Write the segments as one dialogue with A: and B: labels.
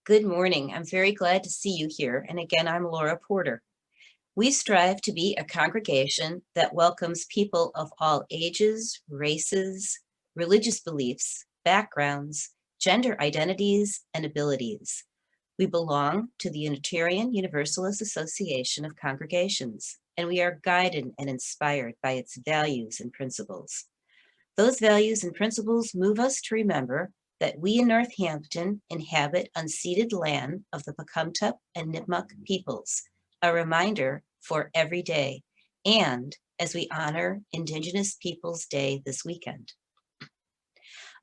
A: Good morning. I'm very glad to see you here. And again, I'm Laura Porter. We strive to be a congregation that welcomes people of all ages, races, religious beliefs, backgrounds, gender identities, and abilities. We belong to the Unitarian Universalist Association of Congregations, and we are guided and inspired by its values and principles. Those values and principles move us to remember that we in Northampton inhabit unceded land of the Pecumtuck and Nipmuc peoples, a reminder for every day, and as we honor Indigenous Peoples Day this weekend.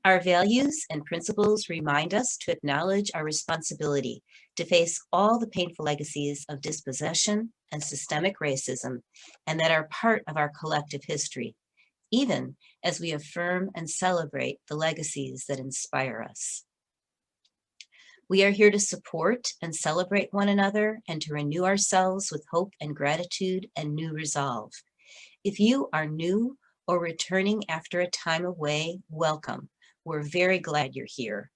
A: Our values and principles remind us to acknowledge our responsibility to face all the painful legacies of dispossession and systemic racism, and that are part of our collective history, even as we affirm and celebrate the legacies that inspire us. We are here to support and celebrate one another and to renew ourselves with hope and gratitude and new resolve. If you are new or returning after a time away, welcome. We're very glad you're here.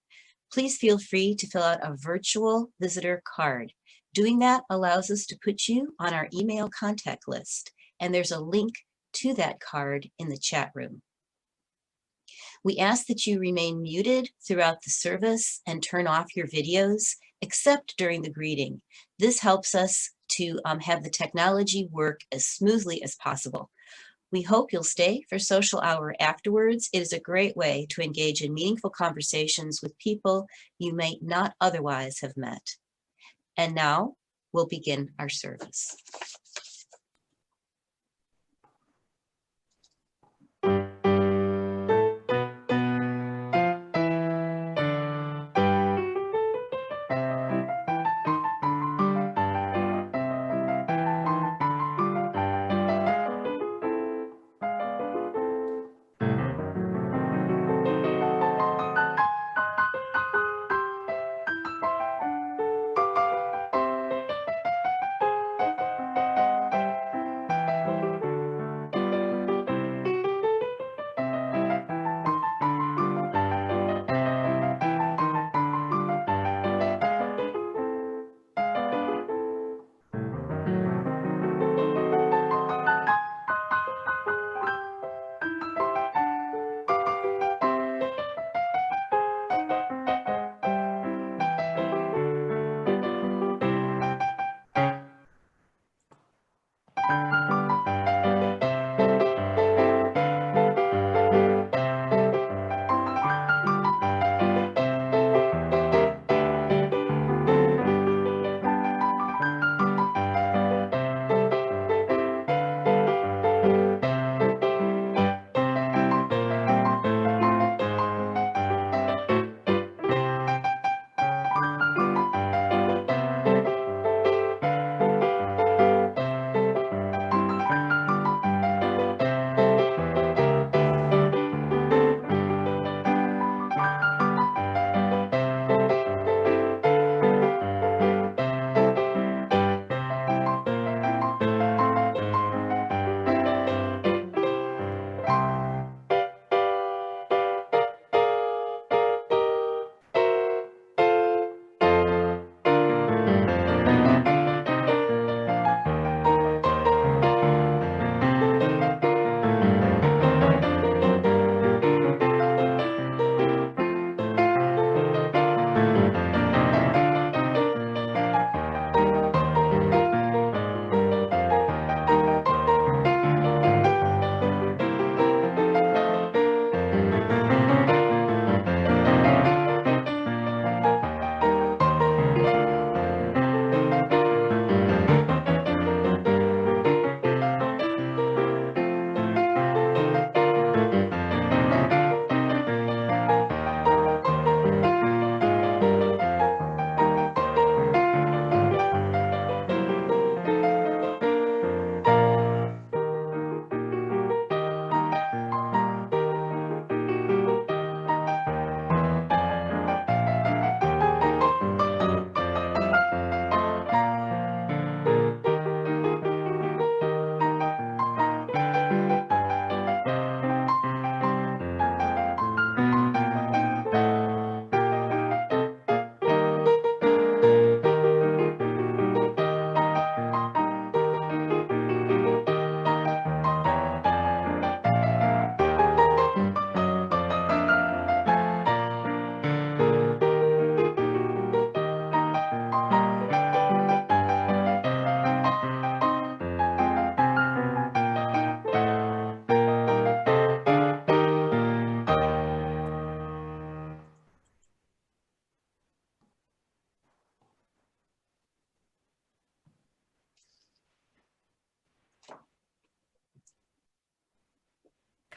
A: Please feel free to fill out a virtual visitor card. Doing that allows us to put you on our email contact list, and there's a link to that card in the chat room. We ask that you remain muted throughout the service and turn off your videos, except during the greeting. This helps us to have the technology work as smoothly as possible. We hope you'll stay for social hour afterwards. It is a great way to engage in meaningful conversations with people you might not otherwise have met. And now we'll begin our service.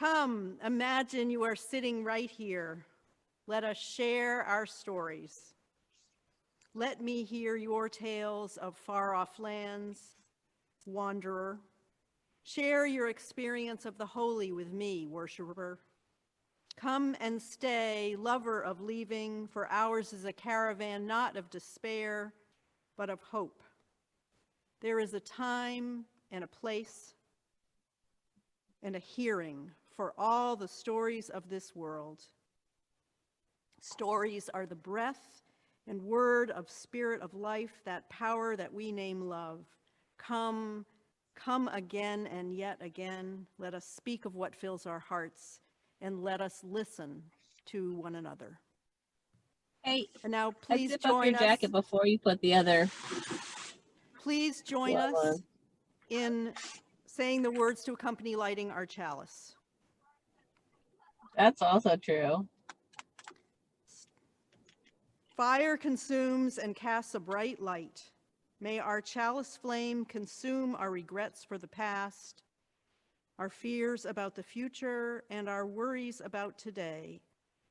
B: Come, imagine you are sitting right here. Let us share our stories. Let me hear your tales of far-off lands, wanderer. Share your experience of the holy with me, worshiper. Come and stay, lover of leaving, for ours is a caravan not of despair, but of hope. There is a time and a place and a hearing for all the stories of this world. Stories are the breath and word of spirit of life, that power that we name love. Come, come again and yet again. Let us speak of what fills our hearts, and let us listen to one another.
C: Hey,
B: And now
C: let's
B: please
C: zip up your
B: join us.
C: jacket before you put the other.
B: Please join us in saying the words to accompany lighting our chalice.
C: That's also true.
B: Fire consumes and casts a bright light. May our chalice flame consume our regrets for the past, our fears about the future, and our worries about today.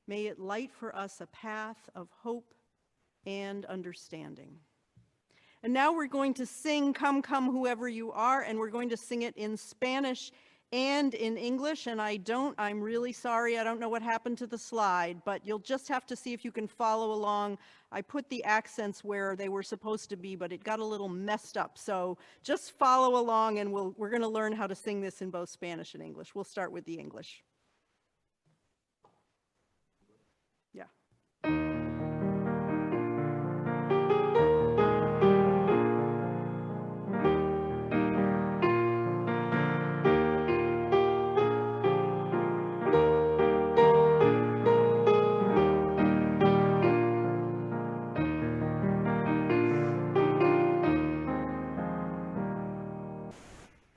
B: May it light for us a path of hope and understanding. And now we're going to sing Come, Come, Whoever You Are, and we're going to sing it in Spanish and in English. And I'm really sorry, I don't know what happened to the slide, but you'll just have to see if you can follow along. I put the accents where they were supposed to be, but it got a little messed up. So just follow along, and we're going to learn how to sing this in both Spanish and English. We'll start with the English. Yeah.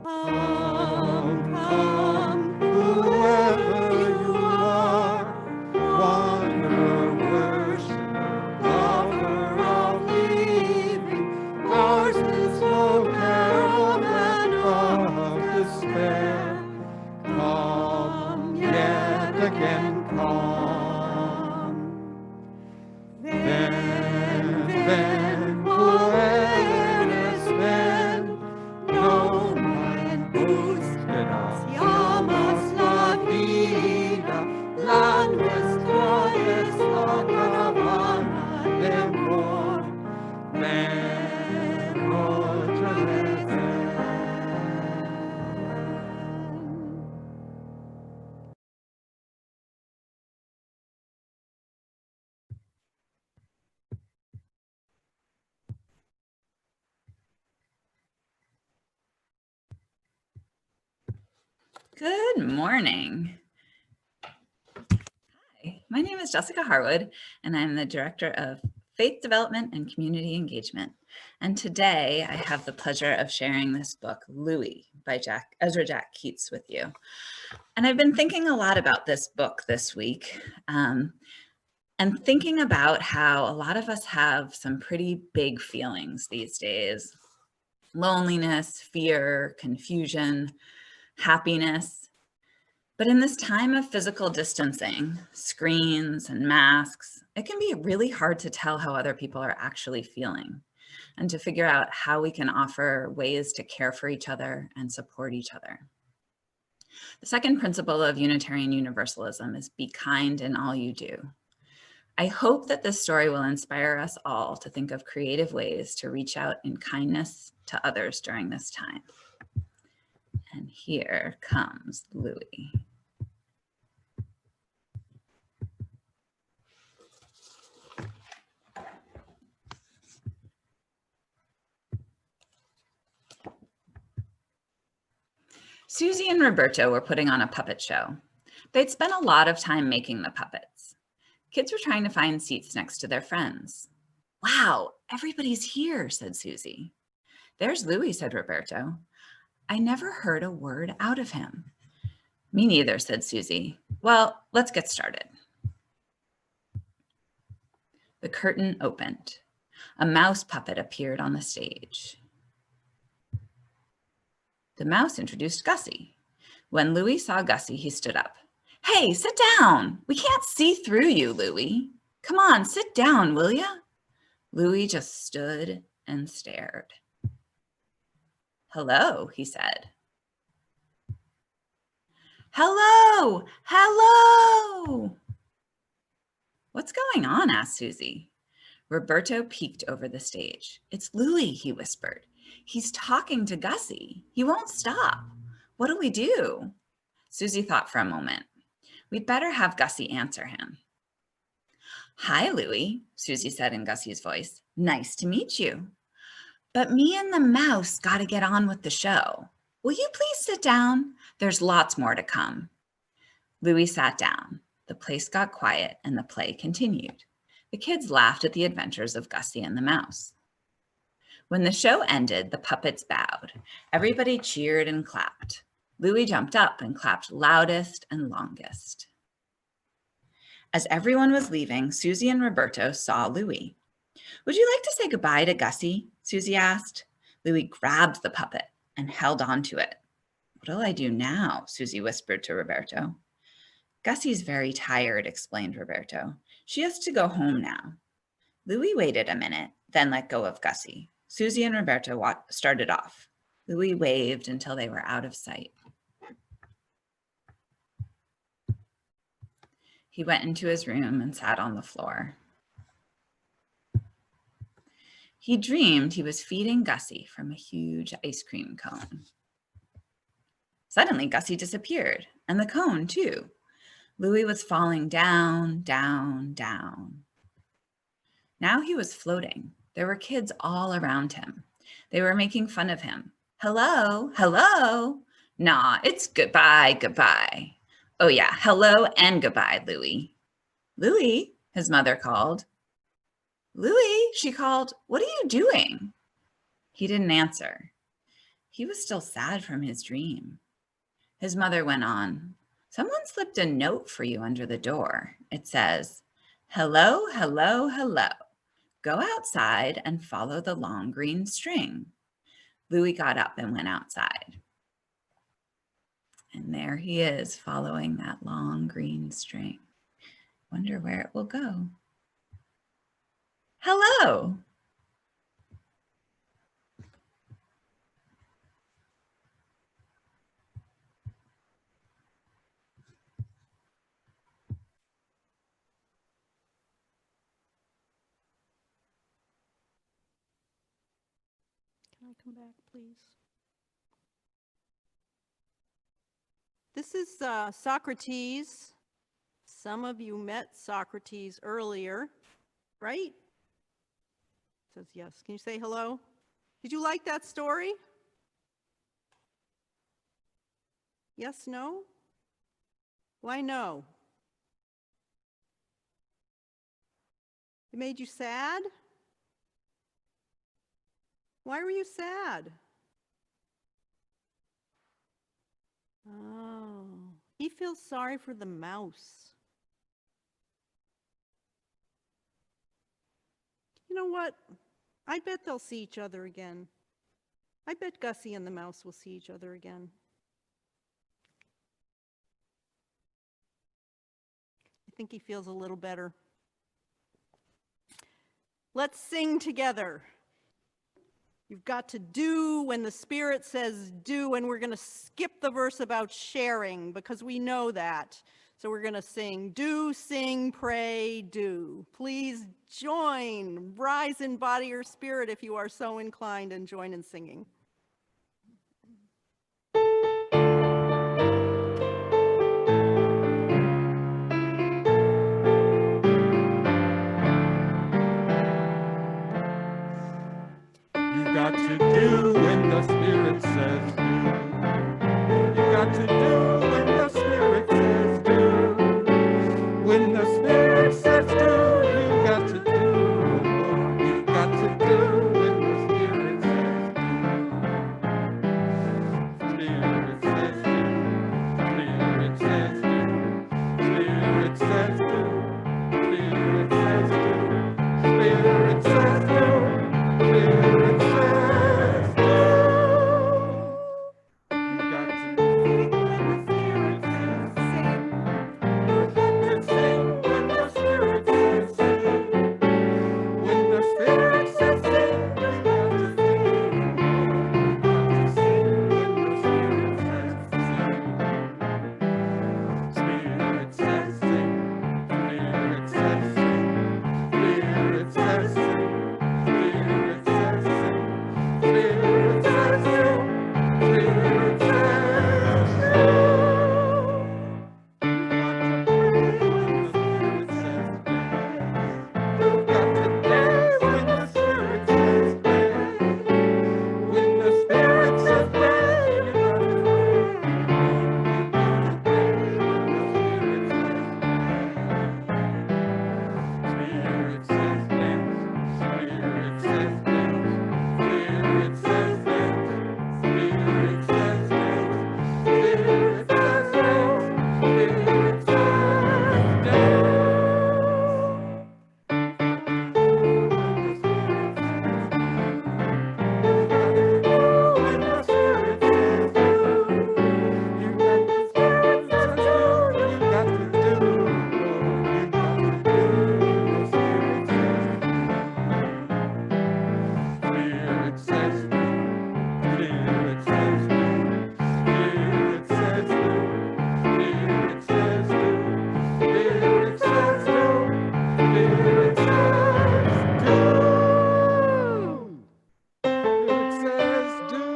B: Come, come, whoever you are, wanderer, worshiper, lover of leaving, ours is no caravan of despair. Come, yet again come. Ven, whoever has been, known and búsqueda, llamas la vida, la nuestra es la caravana de amor. Ven otra vez, ven.
D: Good morning. Hi, my name is Jessica Harwood, and I'm the Director of Faith Development and Community Engagement. And today I have the pleasure of sharing this book, Louis, by Ezra Jack Keats with you. And I've been thinking a lot about this book this week, and thinking about how a lot of us have some pretty big feelings these days. Loneliness, fear, confusion, happiness. But in this time of physical distancing, screens and masks, it can be really hard to tell how other people are actually feeling and to figure out how we can offer ways to care for each other and support each other. The second principle of Unitarian Universalism is be kind in all you do. I hope that this story will inspire us all to think of creative ways to reach out in kindness to others during this time. And here comes Louis. Susie and Roberto were putting on a puppet show. They'd spent a lot of time making the puppets. Kids were trying to find seats next to their friends. Wow, everybody's here, said Susie. There's Louis, said Roberto. I never heard a word out of him. Me neither, said Susie. Well, let's get started. The curtain opened. A mouse puppet appeared on the stage. The mouse introduced Gussie. When Louis saw Gussie, he stood up. Hey, sit down. We can't see through you, Louis. Come on, sit down, will ya? Louis just stood and stared. Hello, he said. Hello, hello. What's going on? Asked Susie. Roberto peeked over the stage. It's Louis, he whispered. He's talking to Gussie. He won't stop. What do we do? Susie thought for a moment. We'd better have Gussie answer him. Hi, Louis, Susie said in Gussie's voice. Nice to meet you. But me and the mouse got to get on with the show. Will you please sit down? There's lots more to come. Louis sat down. The place got quiet and the play continued. The kids laughed at the adventures of Gussie and the mouse. When the show ended, the puppets bowed. Everybody cheered and clapped. Louis jumped up and clapped loudest and longest. As everyone was leaving, Susie and Roberto saw Louis. Would you like to say goodbye to Gussie? Susie asked. Louis grabbed the puppet and held on to it. What'll I do now? Susie whispered to Roberto. Gussie's very tired, explained Roberto. She has to go home now. Louis waited a minute, then let go of Gussie. Susie and Roberto started off. Louis waved until they were out of sight. He went into his room and sat on the floor. He dreamed he was feeding Gussie from a huge ice cream cone. Suddenly, Gussie disappeared, and the cone too. Louis was falling down, down, down. Now he was floating. There were kids all around him. They were making fun of him. Hello, hello. Nah, it's goodbye, goodbye. Oh yeah, hello and goodbye, Louis. Louis, his mother called. Louis, she called, what are you doing? He didn't answer. He was still sad from his dream. His mother went on, someone slipped a note for you under the door. It says, hello, hello, hello. Go outside and follow the long green string. Louis got up and went outside. And there he is following that long green string. Wonder where it will go. Hello.
B: Can I come back, please? This is Socrates. Some of you met Socrates earlier, right? It says yes. Can you say hello? Did you like that story? Yes, no? Why no? It made you sad? Why were you sad? Oh, he feels sorry for the mouse. You know what? I bet they'll see each other again. I bet Gussie and the mouse will see each other again. I think he feels a little better. Let's sing together. You've got to do when the Spirit says do, and we're going to skip the verse about sharing because we know that. So we're going to sing, do, sing, pray, do. Please join, rise in body or spirit if you are so inclined, and join in singing.
E: You got to do when the Spirit says do. You got to do when the Spirit says do. When the Spirit says do, you got to do. You got to do when the Spirit says do. Spirit says do. Spirit says do. Spirit says do. Spirit says do. Spirit says do. Spirit says Spirit says sing, you got to sing. You got to sing when the Spirit says sing. Spirit says sing. Spirit says sing. Spirit says sing. Spirit says sing. Spirit says sing. Spirit says sing. You've got to dance when the Spirit says dance. When the Spirit says dance, you've got to dance. You've got to dance when the Spirit says dance. Spirit says dance. Spirit says dance. Spirit says dance. Spirit says dance. Spirit says dance. Spirit says dance.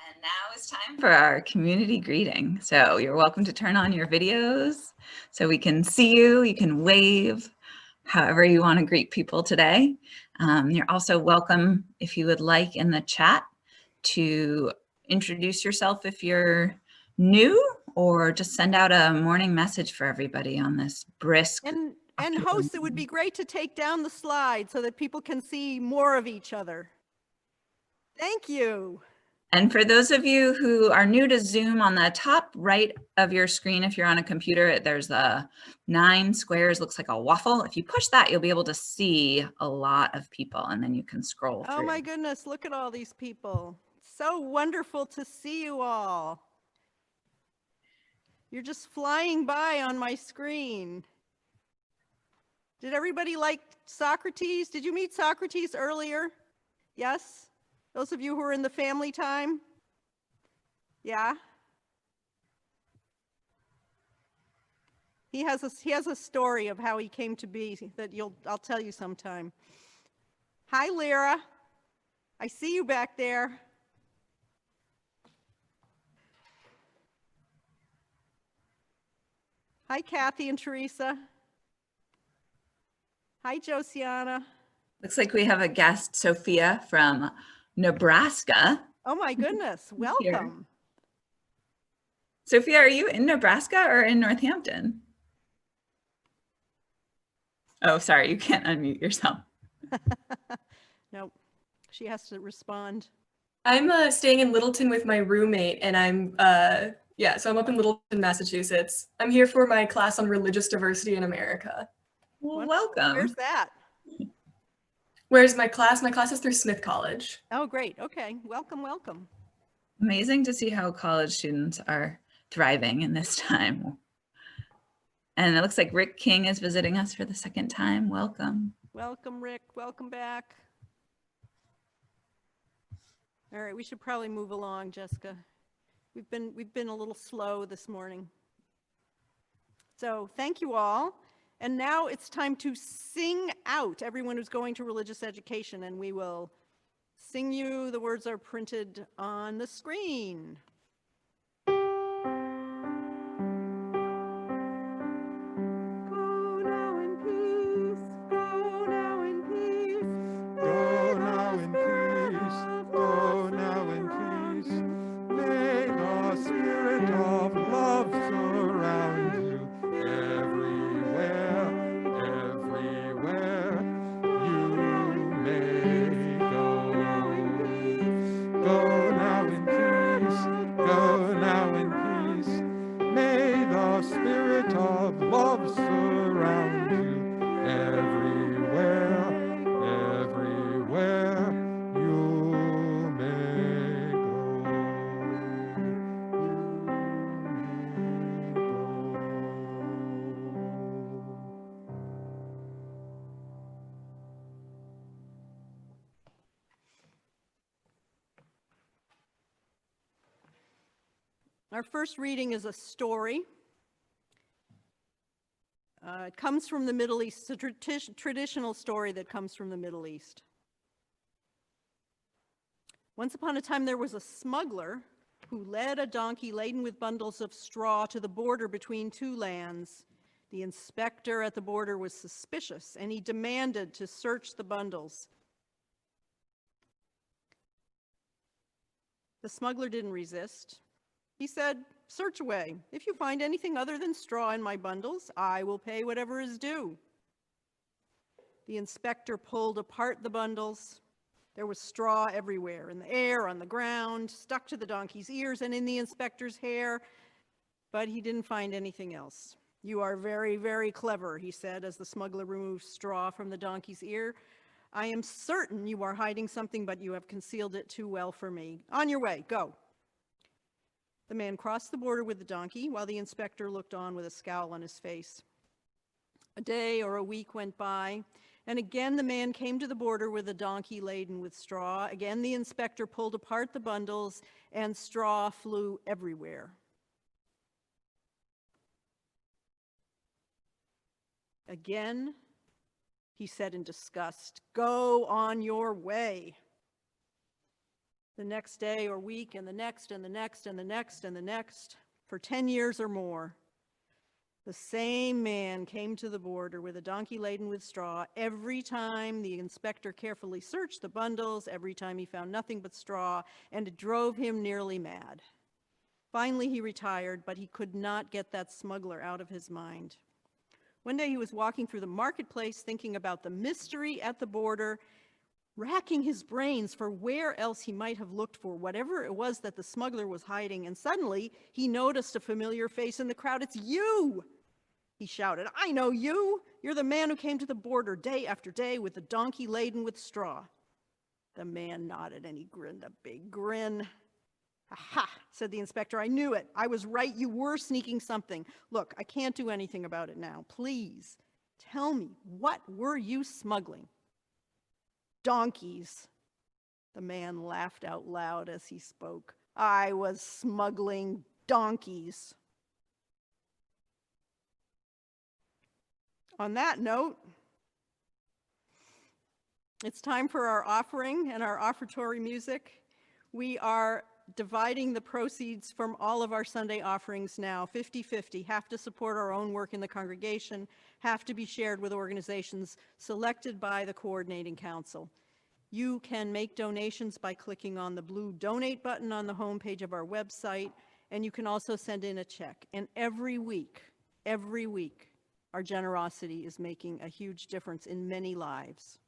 D: And now it's time for our community greeting. So you're welcome to turn on your videos so we can see you. You can wave however you want to greet people today. You're also welcome, if you would like, in the chat to introduce yourself if you're new, or just send out a morning message for everybody on this brisk.
B: And hosts, it would be great to take down the slide so that people can see more of each other. Thank you.
D: And for those of you who are new to Zoom, on the top right of your screen, if you're on a computer, there's a 9 squares, looks like a waffle. If you push that, you'll be able to see a lot of people, and then you can scroll through.
B: Oh my goodness, look at all these people. So wonderful to see you all. You're just flying by on my screen. Did everybody like Socrates? Did you meet Socrates earlier? Yes? Those of you who are in the family time? Yeah? He has a story of how he came to be that I'll tell you sometime. Hi, Lyra. I see you back there. Hi, Kathy and Teresa. Hi, Josiana.
D: Looks like we have a guest, Sophia from Nebraska.
B: Oh my goodness, welcome.
D: Sophia, are you in Nebraska or in Northampton? Oh, sorry, you can't unmute yourself.
B: Nope, she has to respond.
F: I'm staying in Littleton with my roommate, and I'm so I'm up in Littleton, Massachusetts. I'm here for my class on religious diversity in America.
D: Well, welcome.
B: Where's that?
F: Where's my class? My class is through Smith College.
B: Oh, great. Okay, welcome, welcome.
D: Amazing to see how college students are thriving in this time. And it looks like Rick King is visiting us for the second time. Welcome.
B: Welcome, Rick. Welcome back. All right, we should probably move along, Jessica. We've been a little slow this morning. So thank you all. And now it's time to sing out, everyone who's going to religious education, and we will sing you. The words are printed on the screen. Go now in peace, go now in peace,
E: Go now in peace, go now in peace. May the spirit of love surround you everywhere, everywhere you may go.
B: Our first reading is a story. It comes from the Middle East. It's a traditional story that comes from the Middle East. Once upon a time, there was a smuggler who led a donkey laden with bundles of straw to the border between two lands. The inspector at the border was suspicious, and he demanded to search the bundles. The smuggler didn't resist. He said, "Search away. If you find anything other than straw in my bundles, I will pay whatever is due." The inspector pulled apart the bundles. There was straw everywhere, in the air, on the ground, stuck to the donkey's ears and in the inspector's hair, but he didn't find anything else. "You are very, very clever," he said as the smuggler removed straw from the donkey's ear. "I am certain you are hiding something, but you have concealed it too well for me. On your way, go." The man crossed the border with the donkey while the inspector looked on with a scowl on his face. A day or a week went by, and again the man came to the border with a donkey laden with straw. Again the inspector pulled apart the bundles, and straw flew everywhere. Again, he said in disgust, "Go on your way." The next day or week, and the next, and the next, and the next, and the next, for 10 years or more, the same man came to the border with a donkey laden with straw. Every time the inspector carefully searched the bundles, every time he found nothing but straw, and it drove him nearly mad. Finally, he retired, but he could not get that smuggler out of his mind. One day he was walking through the marketplace thinking about the mystery at the border, racking his brains for where else he might have looked for whatever it was that the smuggler was hiding, and suddenly he noticed a familiar face in the crowd. "It's you!" he shouted. "I know you! You're the man who came to the border day after day with the donkey laden with straw." The man nodded and he grinned a big grin. "Aha," said the inspector, "I knew it. I was right. You were sneaking something. Look, I can't do anything about it now. Please, tell me, what were you smuggling?" "Donkeys." The man laughed out loud as he spoke. "I was smuggling donkeys." On that note, it's time for our offering and our offertory music. We are dividing the proceeds from all of our Sunday offerings now, 50-50, half to support our own work in the congregation, half to be shared with organizations selected by the Coordinating Council. You can make donations by clicking on the blue donate button on the homepage of our website, and you can also send in a check. And every week, our generosity is making a huge difference in many lives.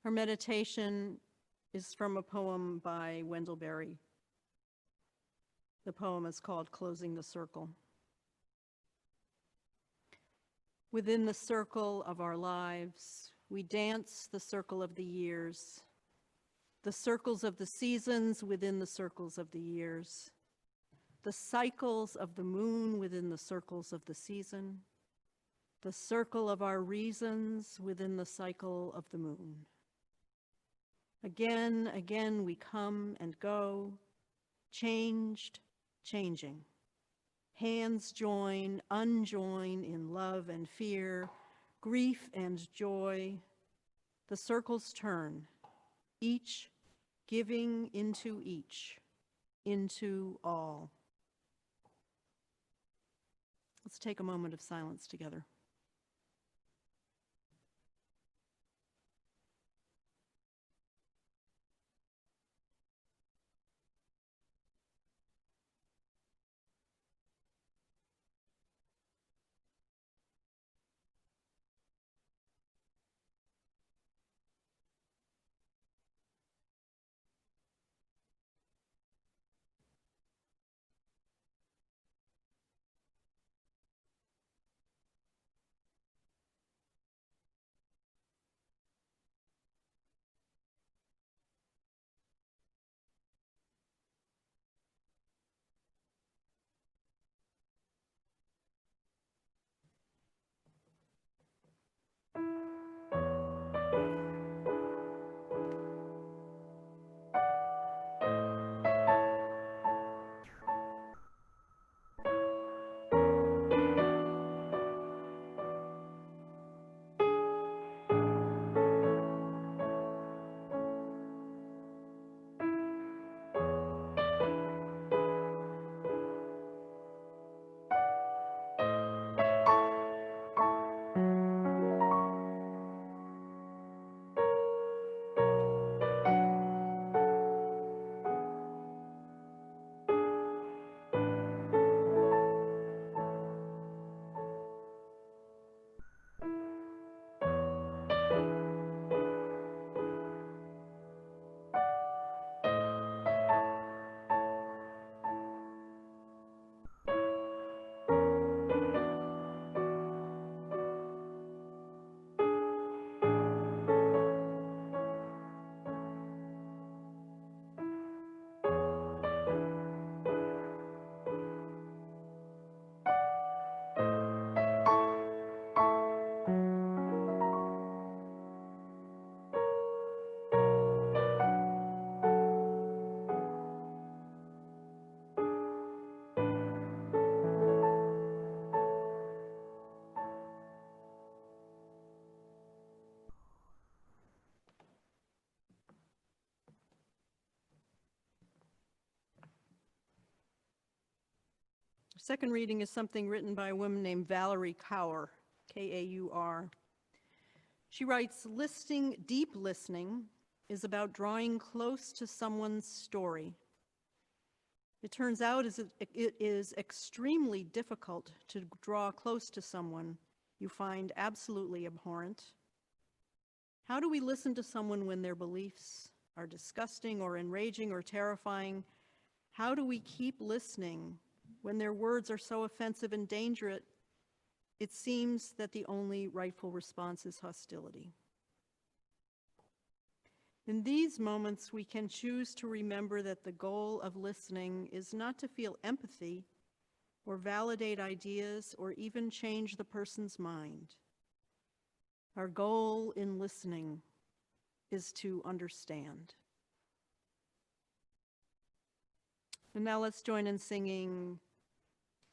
B: Our meditation is from a poem by Wendell Berry. The poem is called Closing the Circle. Within the circle of our lives, we dance the circle of the years, the circles of the seasons within the circles of the years, the cycles of the moon within the circles of the season, the circle of our reasons within the cycle of the moon. Again, again, we come and go, changed, changing. Hands join, unjoin in love and fear, grief and joy. The circles turn, each giving into each, into all. Let's take a moment of silence together. Second reading is something written by a woman named Valerie Kaur, K-A-U-R. She writes, deep listening is about drawing close to someone's story. It turns out it is extremely difficult to draw close to someone you find absolutely abhorrent. How do we listen to someone when their beliefs are disgusting or enraging or terrifying? How do we keep listening when their words are so offensive and dangerous? It seems that the only rightful response is hostility. In these moments, we can choose to remember that the goal of listening is not to feel empathy or validate ideas or even change the person's mind. Our goal in listening is to understand. And now let's join in singing,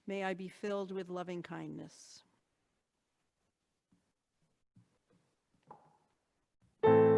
B: "May I Be Filled with Loving Kindness."
E: May I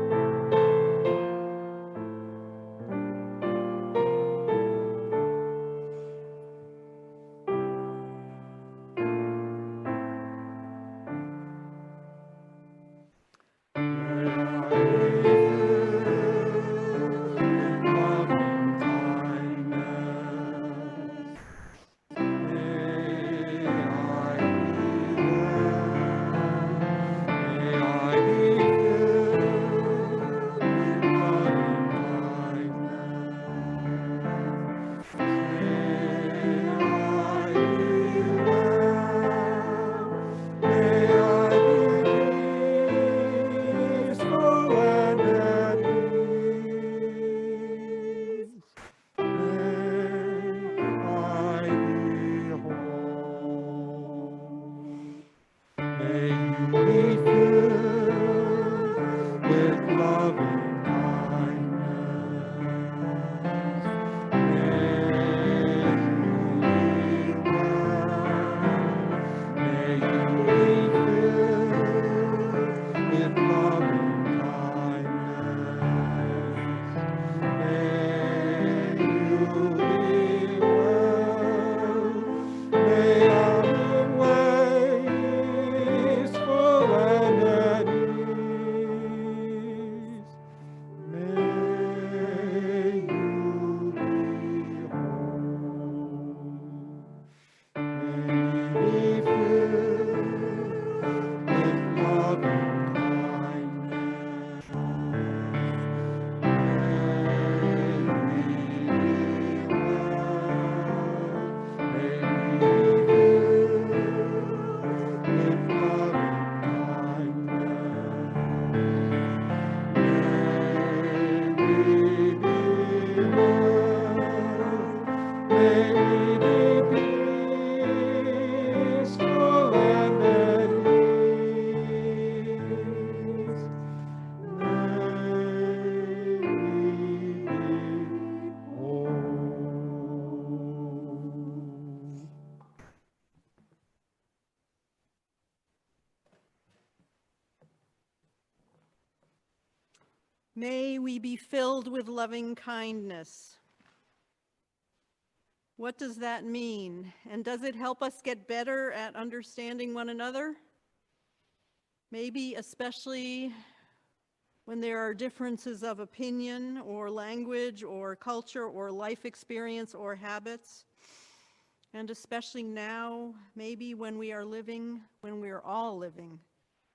B: May we be filled with loving kindness. What does that mean? And does it help us get better at understanding one another? Maybe especially when there are differences of opinion or language or culture or life experience or habits. And especially now, maybe when we are all living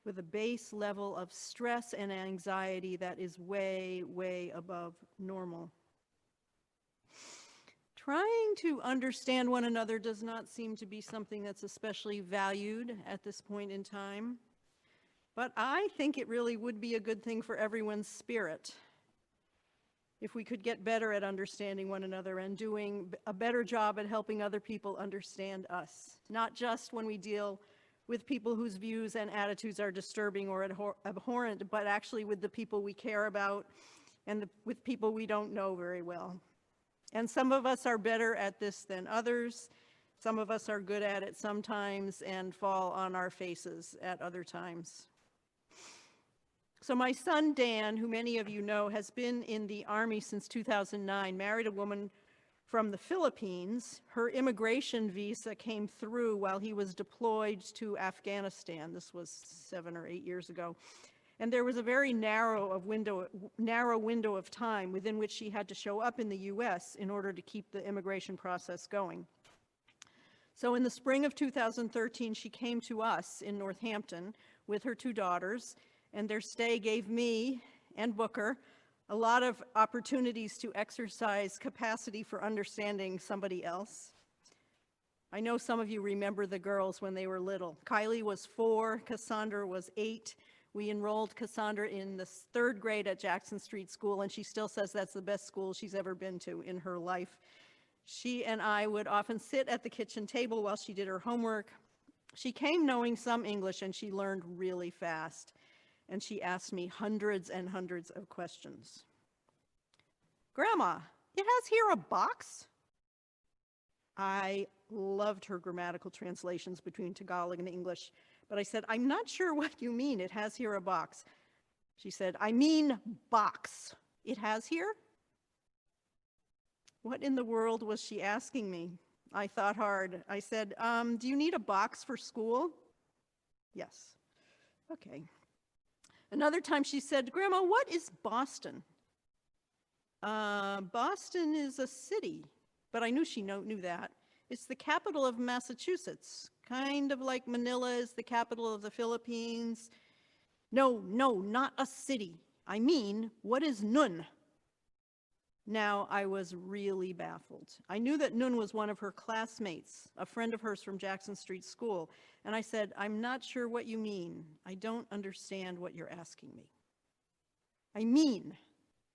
B: with a base level of stress and anxiety that is way, way above normal. Trying to understand one another does not seem to be something that's especially valued at this point in time, but I think it really would be a good thing for everyone's spirit if we could get better at understanding one another and doing a better job at helping other people understand us, not just when we deal with people whose views and attitudes are disturbing or abhorrent, but actually with the people we care about and with people we don't know very well. And some of us are better at this than others. Some of us are good at it sometimes and fall on our faces at other times. So my son, Dan, who many of you know, has been in the Army since 2009, married a woman from the Philippines. Her immigration visa came through while he was deployed to Afghanistan. This was 7 or 8 years ago. And there was a very narrow window of time within which she had to show up in the US in order to keep the immigration process going. So in the spring of 2013, she came to us in Northampton with her 2 daughters, and their stay gave me and Booker a lot of opportunities to exercise capacity for understanding somebody else. I know some of you remember the girls when they were little. Kylie was 4, Cassandra was 8. We enrolled Cassandra in the 3rd grade at Jackson Street School, and she still says that's the best school she's ever been to in her life. She and I would often sit at the kitchen table while she did her homework. She came knowing some English, and she learned really fast. And she asked me hundreds and hundreds of questions. Grandma, it has here a box? I loved her grammatical translations between Tagalog and English, but I said, I'm not sure what you mean, it has here a box. She said, I mean box. It has here? What in the world was she asking me? I thought hard. I said, do you need a box for school? Yes. Okay. Another time she said, Grandma, what is Boston? Boston is a city, but I knew she knew that. It's the capital of Massachusetts, kind of like Manila is the capital of the Philippines. No, not a city. I mean, what is Nun? Now, I was really baffled. I knew that Nun was one of her classmates, a friend of hers from Jackson Street School. And I said, I'm not sure what you mean. I don't understand what you're asking me. I mean,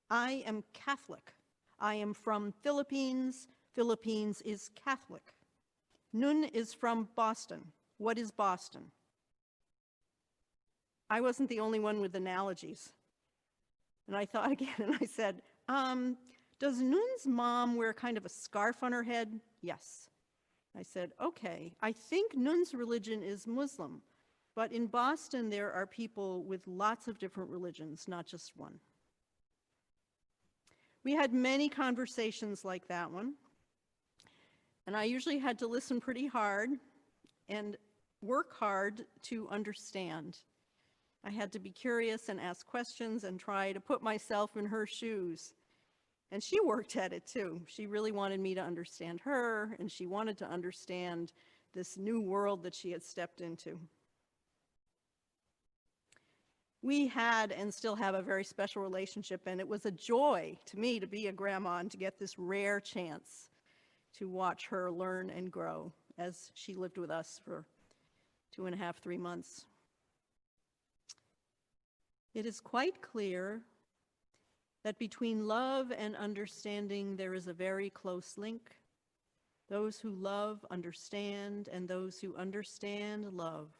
B: I am Catholic. I am from Philippines. Philippines is Catholic. Nun is from Boston. What is Boston? I wasn't the only one with analogies. And I thought again, and I said, does Nun's mom wear kind of a scarf on her head? Yes. I said, okay, I think Nun's religion is Muslim, but in Boston there are people with lots of different religions, not just one. We had many conversations like that one, and I usually had to listen pretty hard and work hard to understand. I had to be curious and ask questions and try to put myself in her shoes. And she worked at it too. She really wanted me to understand her, and she wanted to understand this new world that she had stepped into. We had and still have a very special relationship, and it was a joy to me to be a grandma and to get this rare chance to watch her learn and grow as she lived with us for 2.5, 3 months. It is quite clear that between love and understanding there is a very close link. Those who love understand, and those who understand love.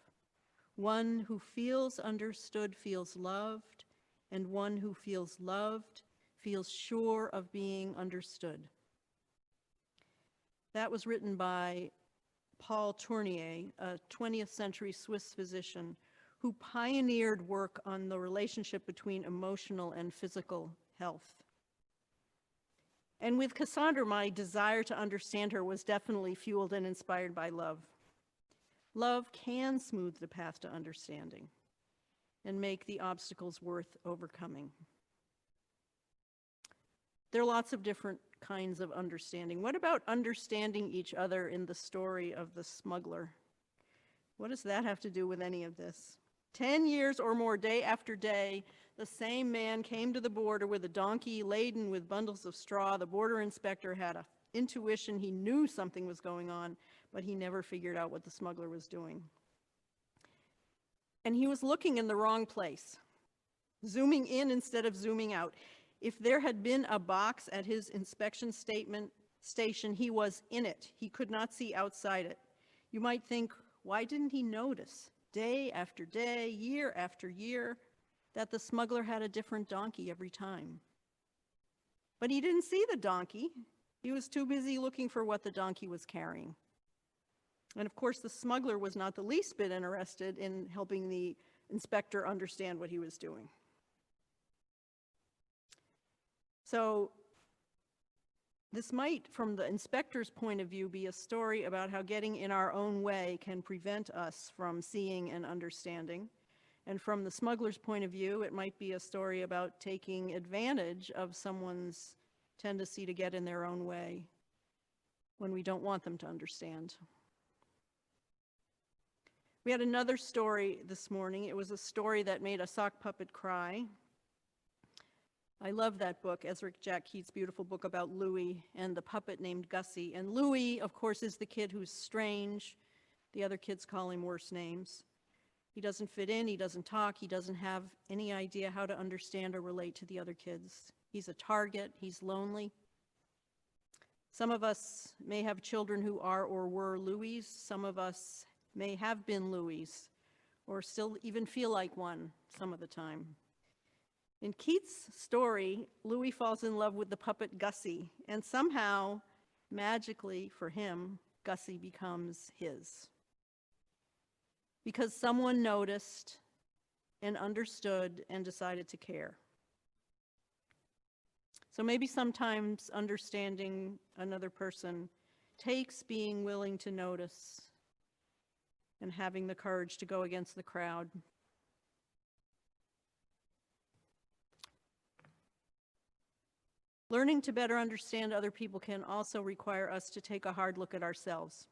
B: One who feels understood feels loved, and one who feels loved feels sure of being understood. That was written by Paul Tournier, a 20th century Swiss physician who pioneered work on the relationship between emotional and physical health. And with Cassandra, my desire to understand her was definitely fueled and inspired by love. Love can smooth the path to understanding and make the obstacles worth overcoming. There are lots of different kinds of understanding. What about understanding each other in the story of the smuggler? What does that have to do with any of this? 10 years or more, day after day, the same man came to the border with a donkey laden with bundles of straw. The border inspector had an intuition. He knew something was going on, but he never figured out what the smuggler was doing. And he was looking in the wrong place, zooming in instead of zooming out. If there had been a box at his inspection station, he was in it. He could not see outside it. You might think, why didn't he notice day after day, year after year, that the smuggler had a different donkey every time? But he didn't see the donkey. He was too busy looking for what the donkey was carrying. And of course, the smuggler was not the least bit interested in helping the inspector understand what he was doing. So this might, from the inspector's point of view, be a story about how getting in our own way can prevent us from seeing and understanding. And from the smuggler's point of view, it might be a story about taking advantage of someone's tendency to get in their own way when we don't want them to understand. We had another story this morning. It was a story that made a sock puppet cry. I love that book, Ezra Jack Keats' beautiful book about Louis and the puppet named Gussie. And Louis, of course, is the kid who's strange. The other kids call him worse names. He doesn't fit in, he doesn't talk, he doesn't have any idea how to understand or relate to the other kids. He's a target, he's lonely. Some of us may have children who are or were Louis. Some of us may have been Louis, or still even feel like one some of the time. In Keats' story, Louis falls in love with the puppet Gussie, and somehow, magically for him, Gussie becomes his. Because someone noticed and understood and decided to care. So maybe sometimes understanding another person takes being willing to notice and having the courage to go against the crowd. Learning to better understand other people can also require us to take a hard look at ourselves.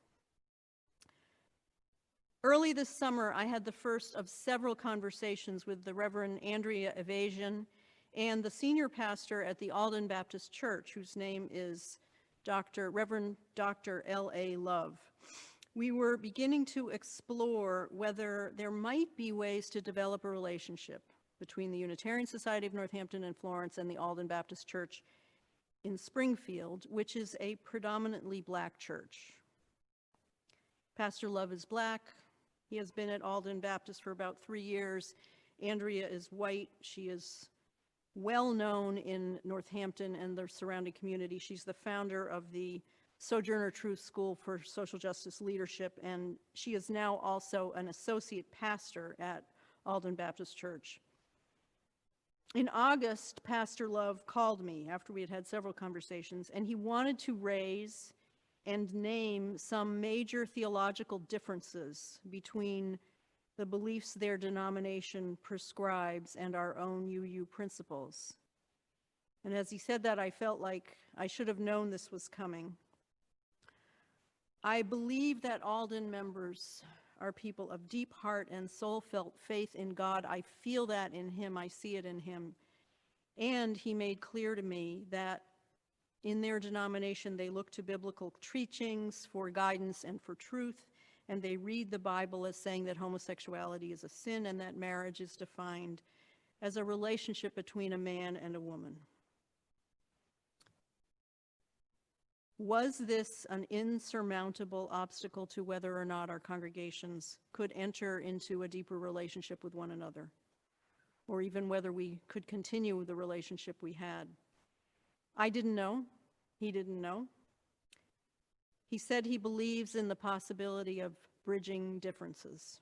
B: Early this summer, I had the first of several conversations with the Reverend Andrea Evasion and the senior pastor at the Alden Baptist Church, whose name is Reverend Dr. L.A. Love. We were beginning to explore whether there might be ways to develop a relationship between the Unitarian Society of Northampton and Florence and the Alden Baptist Church in Springfield, which is a predominantly Black church. Pastor Love is Black. He has been at Alden Baptist for about 3 years. Andrea is white. She is well known in Northampton and the surrounding community. She's the founder of the Sojourner Truth School for Social Justice Leadership, and she is now also an associate pastor at Alden Baptist Church. In August, Pastor Love called me after we had had several conversations, and he wanted to raise and name some major theological differences between the beliefs their denomination prescribes and our own UU principles. And as he said that, I felt like I should have known this was coming. I believe that Alden members are people of deep heart and soul-felt faith in God. I feel that in him. I see it in him. And he made clear to me that in their denomination, they look to biblical teachings for guidance and for truth, and they read the Bible as saying that homosexuality is a sin and that marriage is defined as a relationship between a man and a woman. Was this an insurmountable obstacle to whether or not our congregations could enter into a deeper relationship with one another, or even whether we could continue the relationship we had? I didn't know. He didn't know. He said he believes in the possibility of bridging differences.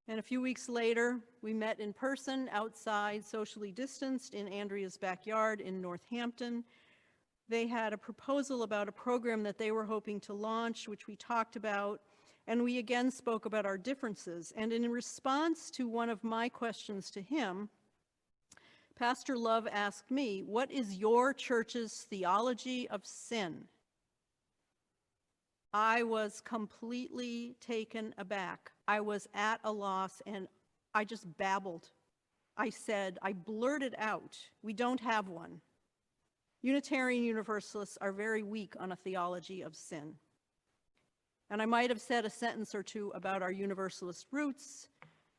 B: And a few weeks later, we met in person outside, socially distanced, in Andrea's backyard in Northampton. They had a proposal about a program that they were hoping to launch, which we talked about, and we again spoke about our differences. And in response to one of my questions to him, Pastor Love asked me, "What is your church's theology of sin?" I was completely taken aback. I was at a loss and I just babbled. I blurted out, "We don't have one. Unitarian Universalists are very weak on a theology of sin." And I might have said a sentence or two about our Universalist roots,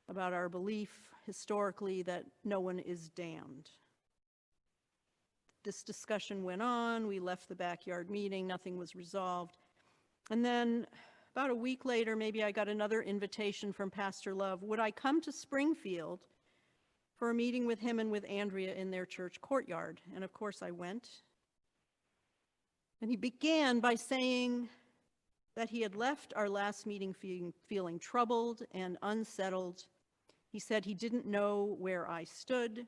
B: about our belief historically that no one is damned. This discussion went on. We left the backyard meeting. Nothing was resolved. And then about a week later, maybe I got another invitation from Pastor Love. Would I come to Springfield for a meeting with him and with Andrea in their church courtyard? And of course I went. And he began by saying that he had left our last meeting feeling troubled and unsettled. He said he didn't know where I stood.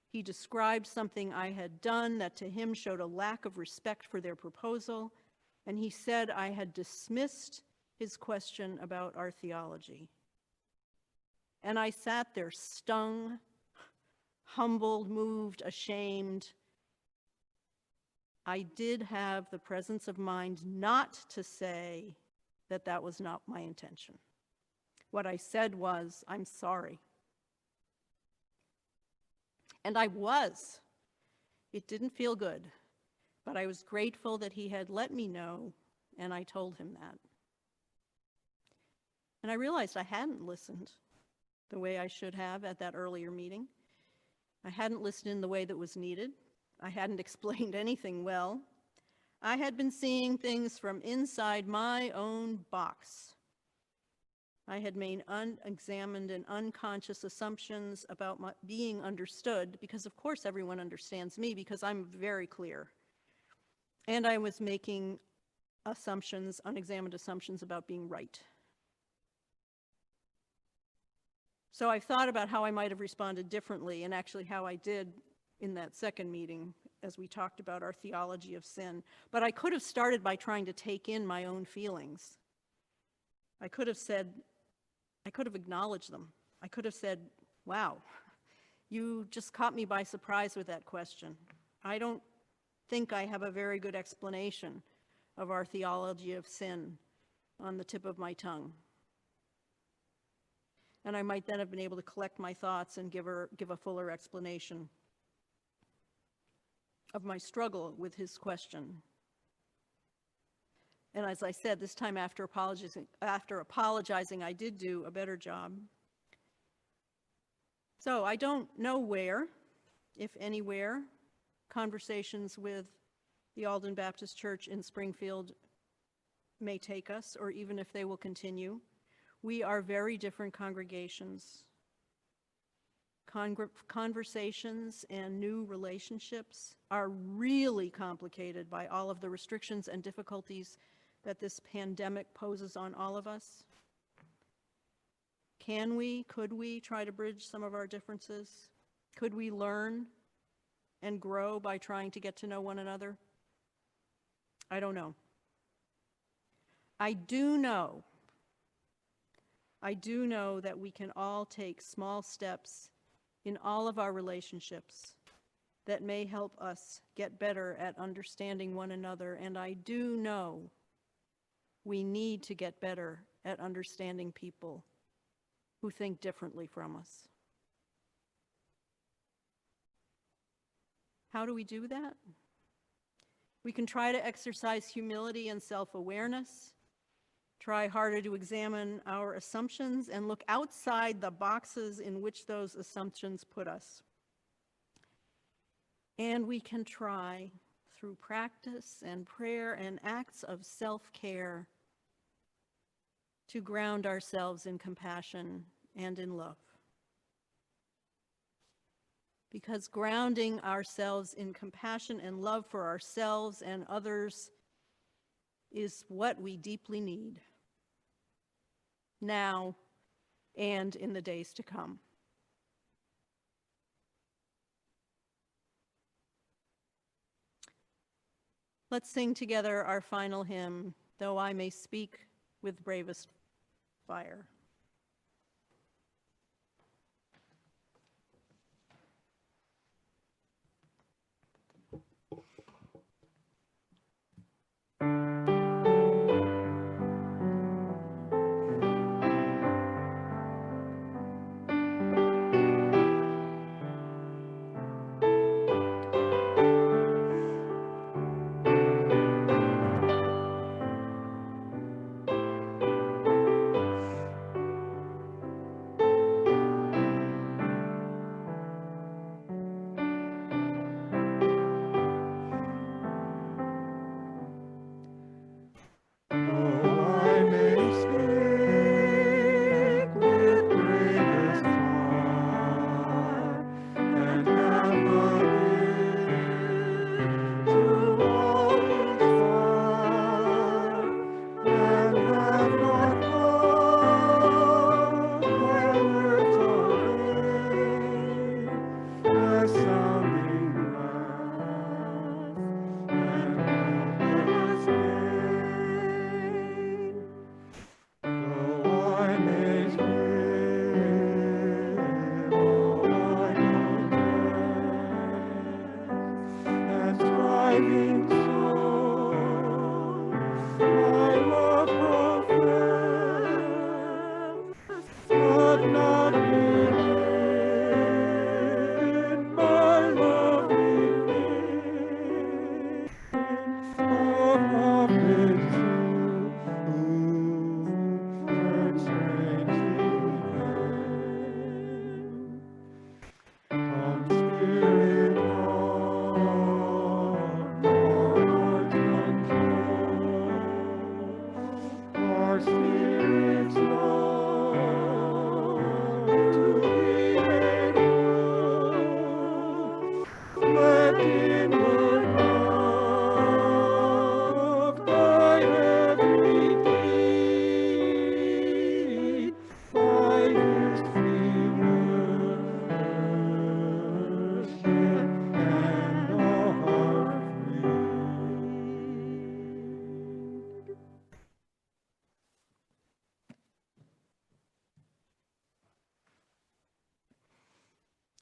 B: He described something I had done that to him showed a lack of respect for their proposal. And he said I had dismissed his question about our theology. And I sat there stung, humbled, moved, ashamed. I did have the presence of mind not to say that that was not my intention. What I said was, "I'm sorry." And I was. It didn't feel good. But I was grateful that he had let me know, and I told him that. And I realized I hadn't listened the way I should have at that earlier meeting. I hadn't listened in the way that was needed. I hadn't explained anything well. I had been seeing things from inside my own box. I had made unexamined and unconscious assumptions about my being understood, because of course everyone understands me because I'm very clear. And I was making assumptions, unexamined assumptions about being right. So I thought about how I might have responded differently, and actually how I did in that second meeting as we talked about our theology of sin. But I could have started by trying to take in my own feelings. I could have acknowledged them. I could have said, "Wow, you just caught me by surprise with that question. I don't think I have a very good explanation of our theology of sin on the tip of my tongue." And I might then have been able to collect my thoughts and give a fuller explanation of my struggle with his question. And as I said, this time after apologizing, I did do a better job. So I don't know where, if anywhere, conversations with the Alden Baptist Church in Springfield may take us, or even if they will continue. We are very different congregations. Conversations and new relationships are really complicated by all of the restrictions and difficulties that this pandemic poses on all of us. Could we try to bridge some of our differences? Could we learn and grow by trying to get to know one another? I don't know. I do know that we can all take small steps in all of our relationships that may help us get better at understanding one another, and I do know we need to get better at understanding people who think differently from us. How do we do that? We can try to exercise humility and self-awareness, try harder to examine our assumptions, and look outside the boxes in which those assumptions put us. And we can try, through practice and prayer and acts of self-care, to ground ourselves in compassion and in love. Because grounding ourselves in compassion and love for ourselves and others is what we deeply need now and in the days to come. Let's sing together our final hymn, Though I May Speak with Bravest Fire.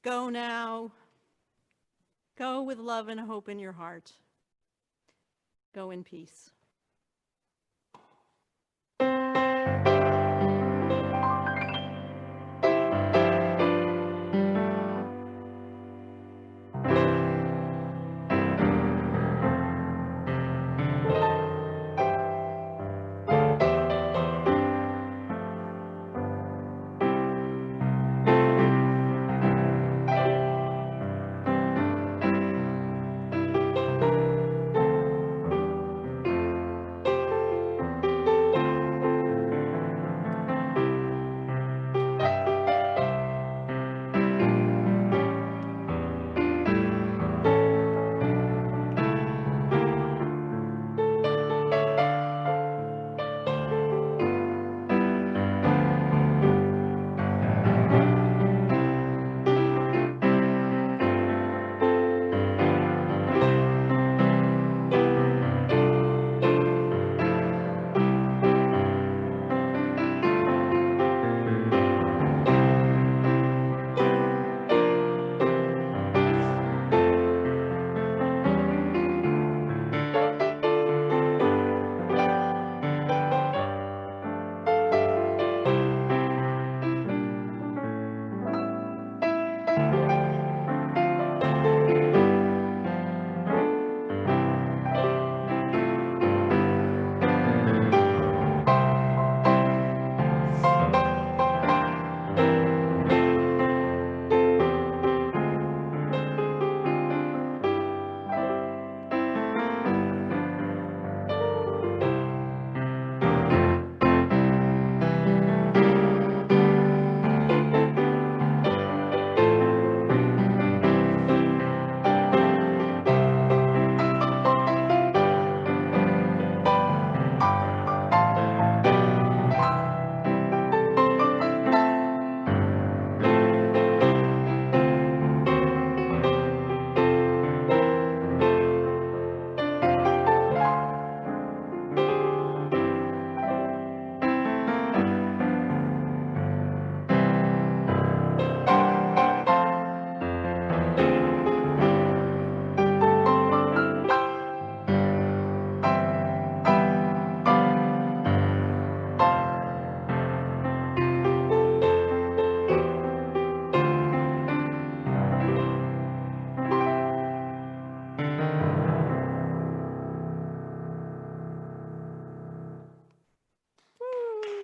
B: Go now. Go with love and hope in your heart. Go in peace.